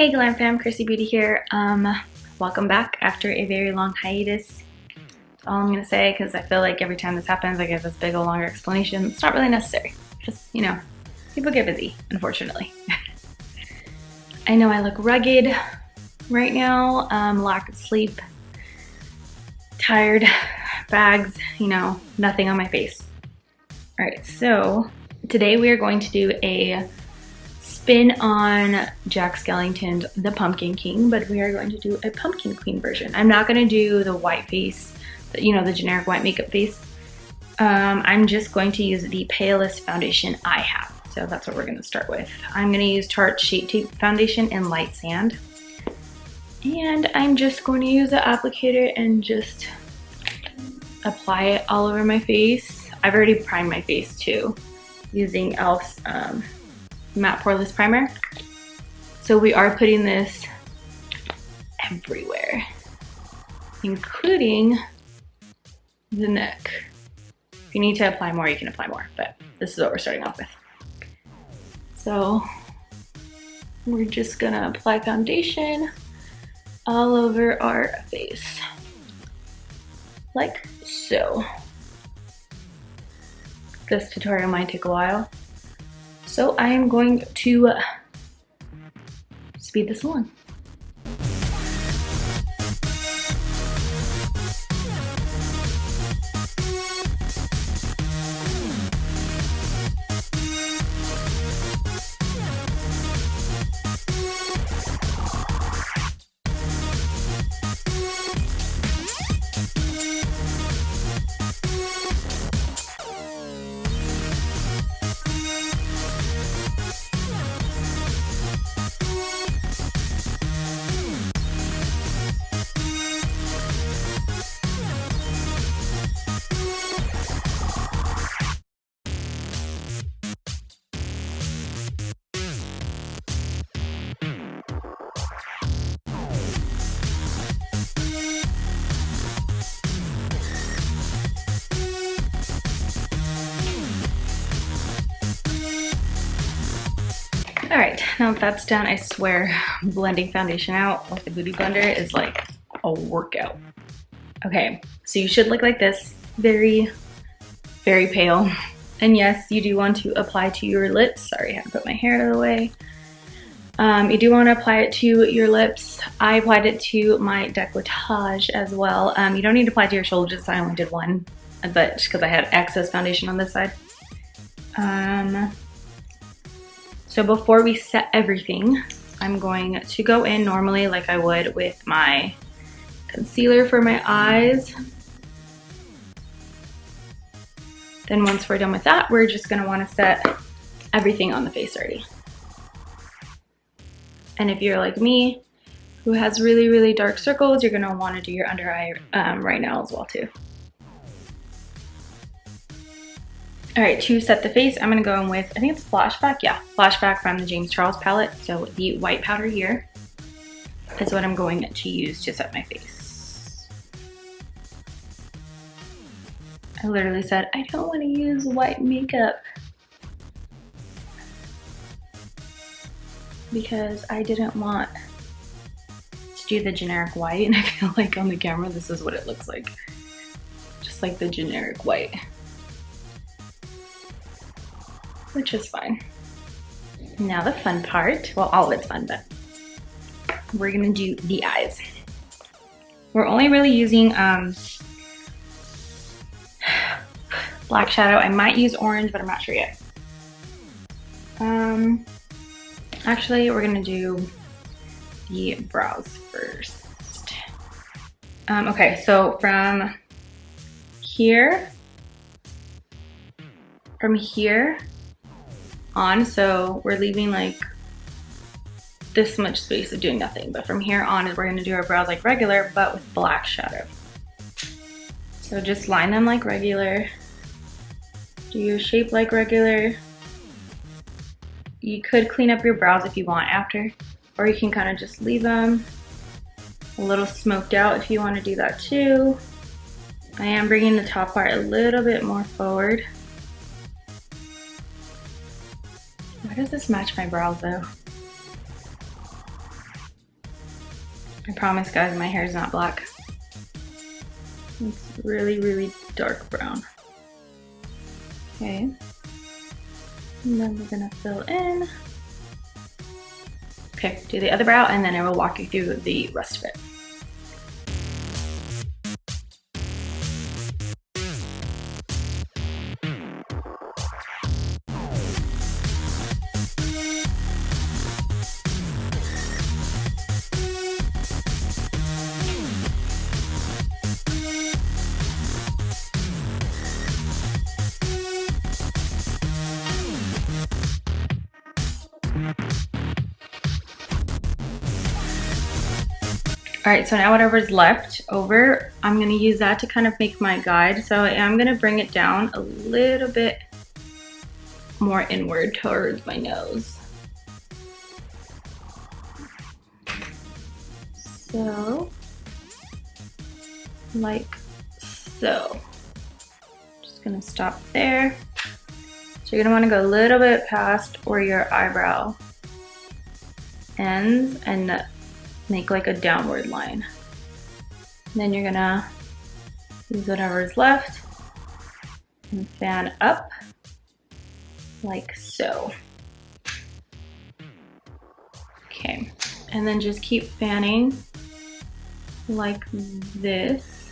Hey Glam Fam, Chrissy Beauty here. Welcome back after a very long hiatus. That's all I'm gonna say because I feel like every time this happens I give this big old longer explanation. It's not really necessary. Just, you know, people get busy, unfortunately. I know I look rugged right now, lack of sleep, tired, bags, you know, nothing on my face. All right, so today we are going to do a spin on Jack Skellington's The Pumpkin King, but we are going to do a Pumpkin Queen version. I'm not going to do the white face, you know, the generic white makeup face. I'm just going to use the palest foundation I have. So that's what we're going to start with. I'm going to use Tarte Shape Tape Foundation in Light Sand. And I'm just going to use the applicator and just apply it all over my face. I've already primed my face too, using e.l.f.'s matte poreless primer. So we are putting this everywhere, including the neck. If you need to apply more, you can apply more, but this is what we're starting off with. So we're just gonna apply foundation all over our face, like so. This tutorial might take a while, so I am going to speed this along. All right, now that that's done, I swear blending foundation out with the Beauty Blender is like a workout. Okay, so you should look like this, very, very pale. And yes, you do want to apply to your lips. Sorry, I had to put my hair out of the way. You do want to apply it to your lips. I applied it to my décolletage as well. You don't need to apply to your shoulders. I only did one, but just because I had excess foundation on this side. So before we set everything, I'm going to go in normally like I would with my concealer for my eyes. Then once we're done with that, we're just gonna wanna set everything on the face already. And if you're like me, who has really, really dark circles, you're gonna wanna do your under eye right now as well too. All right, to set the face, I'm gonna go in with, I think it's Flashback, yeah, Flashback from the James Charles palette. So the white powder here is what I'm going to use to set my face. I literally said, I don't wanna use white makeup because I didn't want to do the generic white, and I feel like on the camera, this is what it looks like. Just like the generic white. Which is fine. Now the fun part, well, all of it's fun, but we're gonna do the eyes. We're only really using black shadow. I might use orange, but I'm not sure yet. Actually, we're gonna do the brows first. Okay, so from here on, so we're leaving like this much space of doing nothing, but from here on is we're going to do our brows like regular but with black shadow. So just line them like regular, do your shape like regular. You could clean up your brows if you want after, or you can kind of just leave them a little smoked out if you want to do that too. I am bringing the top part a little bit more forward. Why does this match my brows though? I promise guys, my hair is not black. It's really, really dark brown. Okay. And then we're gonna fill in. Okay, do the other brow and then I will walk you through the rest of it. All right, so now whatever's left over, I'm gonna use that to kind of make my guide. So I am gonna bring it down a little bit more inward towards my nose. So, like so. Just gonna stop there. So you're gonna wanna go a little bit past where your eyebrow ends and make like a downward line. And then you're gonna use whatever is left and fan up like so. Okay, and then just keep fanning like this.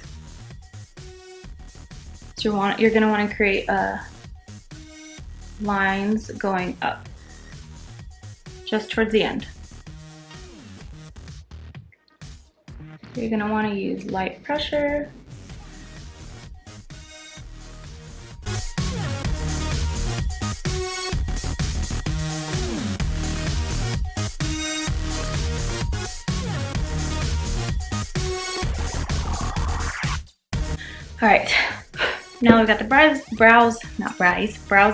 So you're gonna wanna create lines going up just towards the end. You're gonna wanna use light pressure. All right, now we've got the brows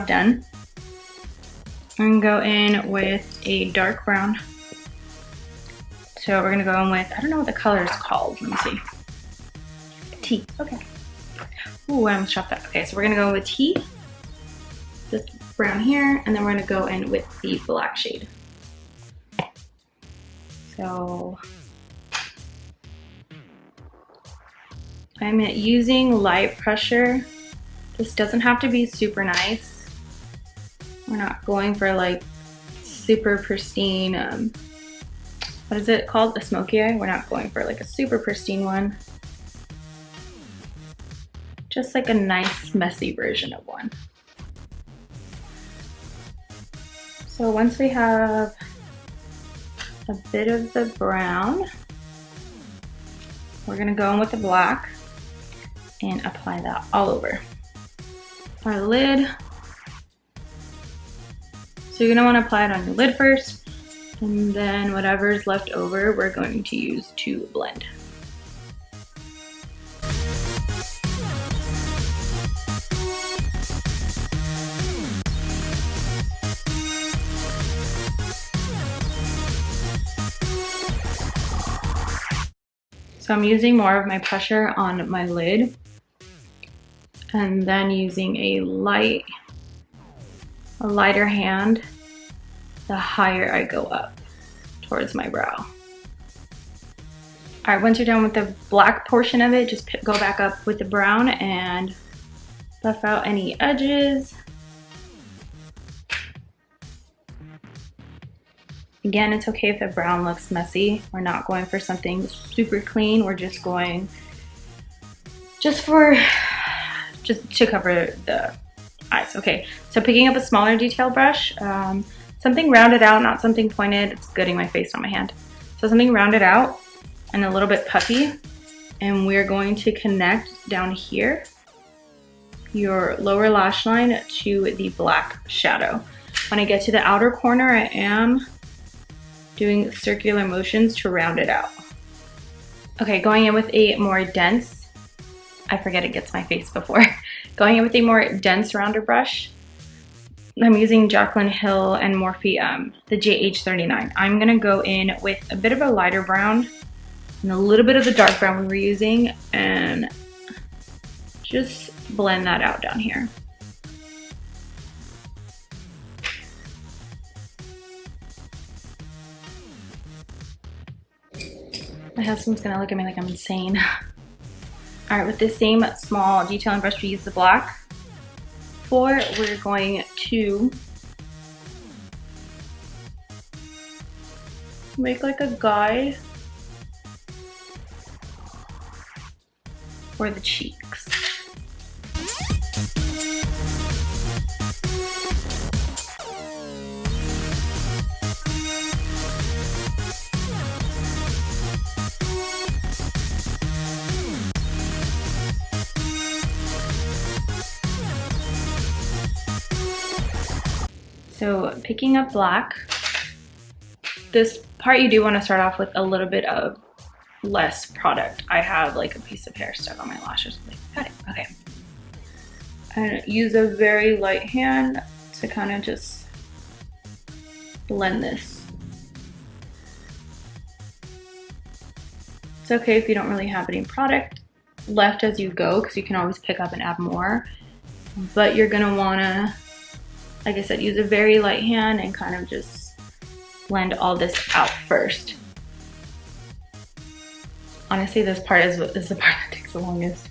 done. I'm gonna go in with a dark brown. So we're gonna go in with, I don't know what the color is called. Let me see. Tea, okay. Ooh, I almost chopped that. Okay, so we're gonna go with tea. This brown here, and then we're gonna go in with the black shade. So I'm using light pressure. This doesn't have to be super nice. We're not going for like super pristine, what is it called? A smoky eye? We're not going for like a super pristine one. Just like a nice messy version of one. So once we have a bit of the brown, we're gonna go in with the black and apply that all over our lid. So you're gonna wanna apply it on your lid first, and then whatever's left over, we're going to use to blend. So I'm using more of my pressure on my lid and then using a lighter hand the higher I go up towards my brow. All right, once you're done with the black portion of it, just go back up with the brown and buff out any edges. Again, it's okay if the brown looks messy. We're not going for something super clean. We're just going just to cover the eyes. Okay, so picking up a smaller detail brush, something rounded out, not something pointed. It's getting my face on my hand. So something rounded out and a little bit puffy. And we're going to connect down here your lower lash line to the black shadow. When I get to the outer corner, I am doing circular motions to round it out. Okay, going in with a more dense, I forget it gets my face before. Going in with a more dense rounder brush. I'm using Jaclyn Hill and Morphe, the JH39. I'm gonna go in with a bit of a lighter brown and a little bit of the dark brown we were using and just blend that out down here. My husband's gonna look at me like I'm insane. All right, with this same small detailing brush we use the black for, we're going to make like a guide for the cheeks. So picking up black, this part you do want to start off with a little bit of less product. I have like a piece of hair stuck on my lashes. Got it. Okay. And use a very light hand to kind of just blend this. It's okay if you don't really have any product left as you go, because you can always pick up and add more. But you're gonna wanna, like I said, use a very light hand and kind of just blend all this out first. Honestly, this part is the part that takes the longest.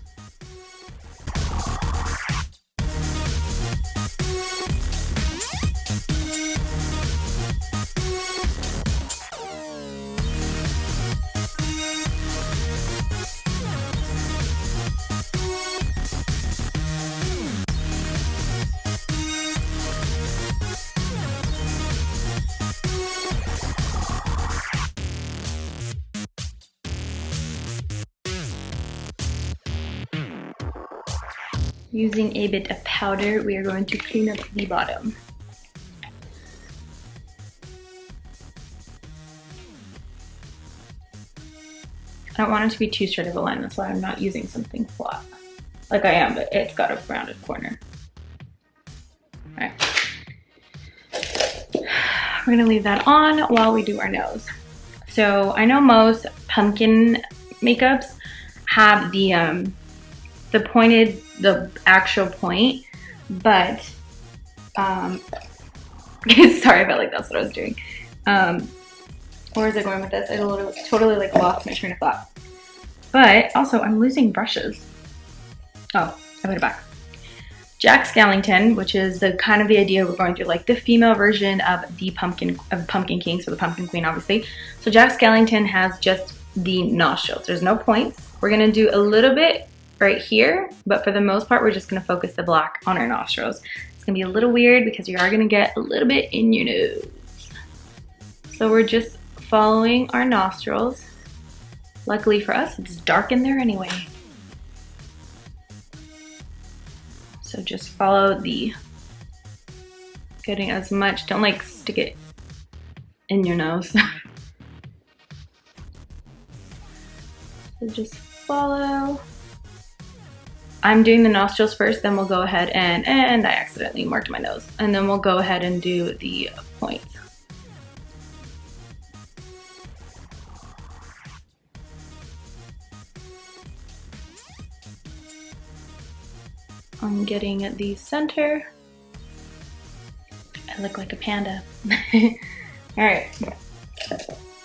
Using a bit of powder, we are going to clean up the bottom. I don't want it to be too straight of a line, that's why I'm not using something flat. Like I am, but it's got a rounded corner. All right. We're gonna leave that on while we do our nose. So I know most pumpkin makeups have the pointed, the actual point, but sorry, I felt like that's what I was doing. Where is it going with this? I totally like lost my train of thought. But also I'm losing brushes. Oh, I put it back. Jack Skellington, which is the kind of the idea we're going through, like the female version of the Pumpkin King, so the Pumpkin Queen, obviously. So Jack Skellington has just the nostrils. There's no points. We're gonna do a little bit right here, but for the most part, we're just gonna focus the black on our nostrils. It's gonna be a little weird because you are gonna get a little bit in your nose. So we're just following our nostrils. Luckily for us, it's dark in there anyway. So just follow the, getting as much, don't like stick it in your nose. So just follow. I'm doing the nostrils first, then we'll go ahead and I accidentally marked my nose. And then we'll go ahead and do the points. I'm getting the center. I look like a panda. All right,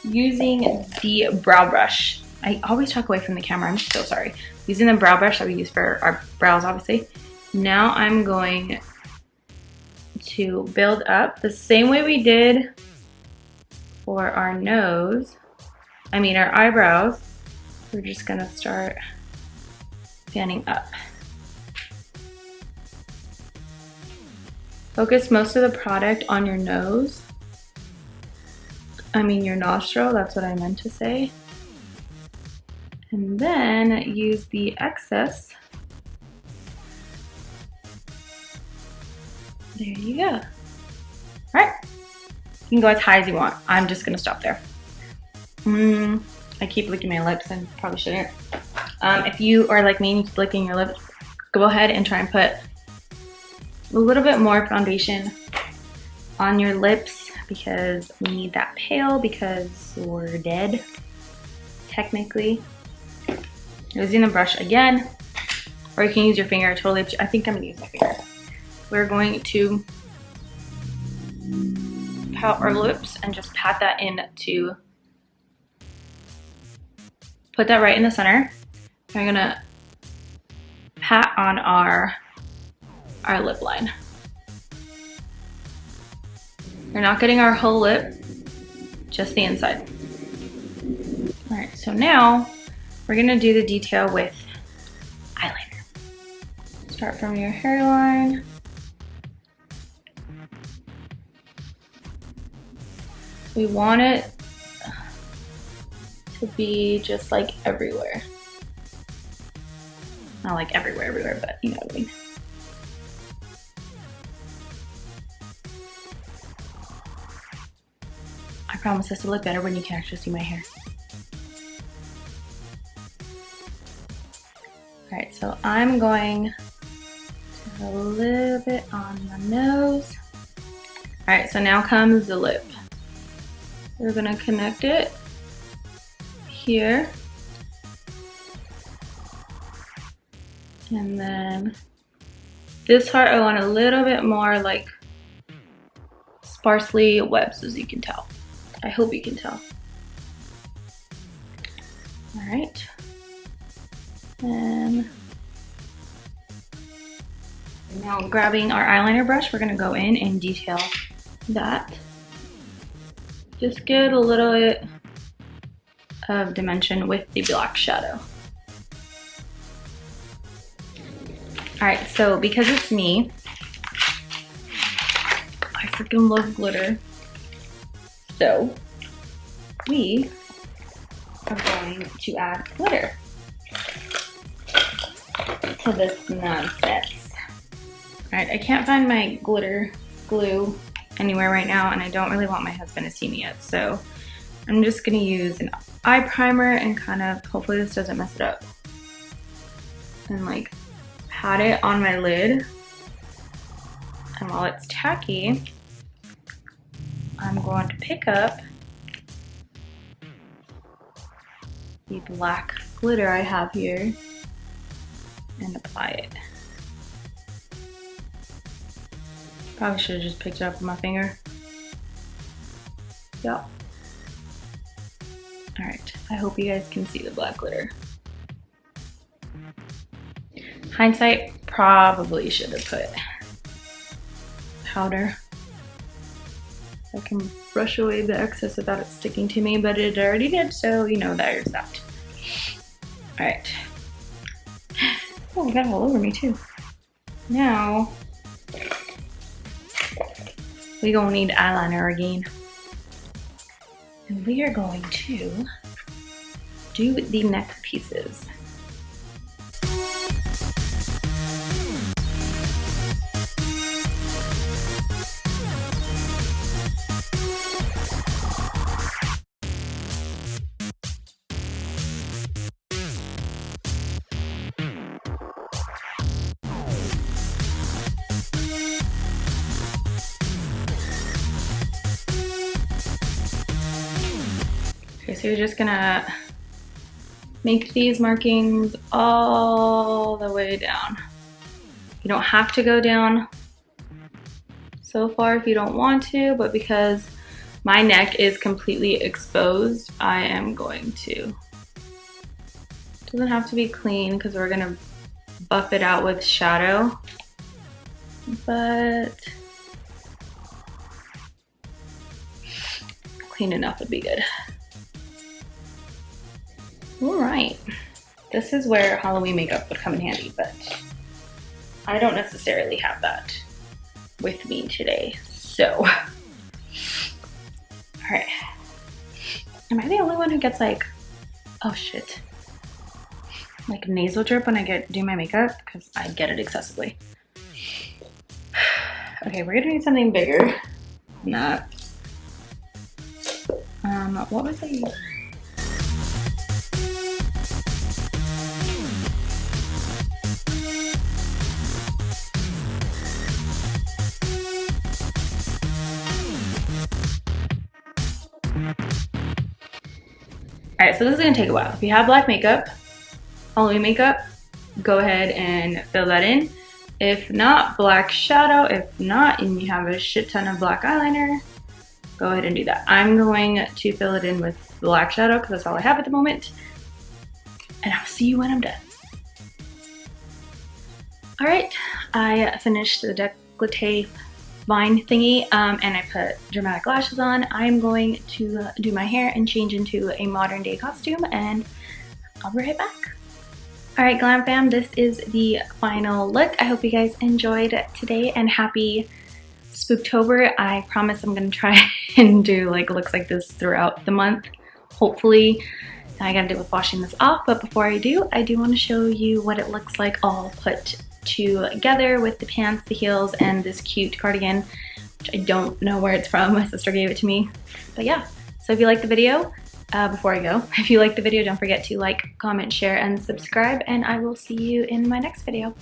using the brow brush. I always talk away from the camera, I'm so sorry. Using the brow brush that we use for our brows, obviously. Now I'm going to build up the same way we did for our nose. I mean our eyebrows. We're just gonna start fanning up. Focus most of the product on your nose. I mean your nostril, that's what I meant to say. And then use the excess. There you go. All right, you can go as high as you want. I'm just gonna stop there. I keep licking my lips and probably shouldn't. If you are like me and you keep licking your lips, go ahead and try and put a little bit more foundation on your lips because we need that pale because we're dead, technically. Using the brush again, or you can use your finger, totally up to you. I think I'm gonna use my finger. We're going to pout our lips and just pat that into put that right in the center. I'm gonna pat on our lip line. We're not getting our whole lip, just the inside. All right, so now we're gonna do the detail with eyeliner. Start from your hairline. We want it to be just like everywhere. Not like everywhere, but you know what I mean. I promise this will look better when you can actually see my hair. All right, so I'm going to a little bit on my nose. All right, so now comes the lip. We're gonna connect it here. And then this part I want a little bit more like sparsely webs, as you can tell. I hope you can tell. All right. And now grabbing our eyeliner brush, we're gonna go in and detail that. Just get a little bit of dimension with the black shadow. All right, so because it's me, I freaking love glitter. So we are going to add glitter to this nonsense. All right, I can't find my glitter glue anywhere right now, and I don't really want my husband to see me yet, so I'm just gonna use an eye primer and kind of, hopefully this doesn't mess it up, and like pat it on my lid. And while it's tacky, I'm going to pick up the black glitter I have here and apply it. Probably should have just picked it up with my finger. Yep. All right, I hope you guys can see the black glitter. Hindsight, probably should have put powder. I can brush away the excess without it sticking to me, but it already did, so you know there's that. All right. Oh, it got all over me too. Now, we gonna need eyeliner again. And we are going to do the neck pieces. Okay, so you're just gonna make these markings all the way down. You don't have to go down so far if you don't want to, but because my neck is completely exposed, I am going to. Doesn't have to be clean because we're gonna buff it out with shadow, but clean enough would be good. All right, this is where Halloween makeup would come in handy, but I don't necessarily have that with me today, so. All right, am I the only one who gets like, oh shit, like nasal drip when I do my makeup? Because I get it excessively. Okay, we're gonna need something bigger than that. What was I using? All right, so this is gonna take a while. If you have black makeup, Halloween makeup, go ahead and fill that in. If not, black shadow. If not, and you have a shit ton of black eyeliner, go ahead and do that. I'm going to fill it in with black shadow because that's all I have at the moment. see you when I'm done. All right, I finished the décolleté vine thingy and I put dramatic lashes on. I'm going to do my hair and change into a modern day costume, and I'll be right back. All right, Glam Fam, this is the final look. I hope you guys enjoyed today, and happy Spooktober. I promise I'm gonna try and do like looks like this throughout the month. Hopefully, I gotta deal with washing this off, but before I do want to show you what it looks like all put together with the pants, the heels, and this cute cardigan, which I don't know where it's from. My sister gave it to me. But yeah, so if you like the video, before I go, if you like the video, don't forget to like, comment, share, and subscribe, and I will see you in my next video.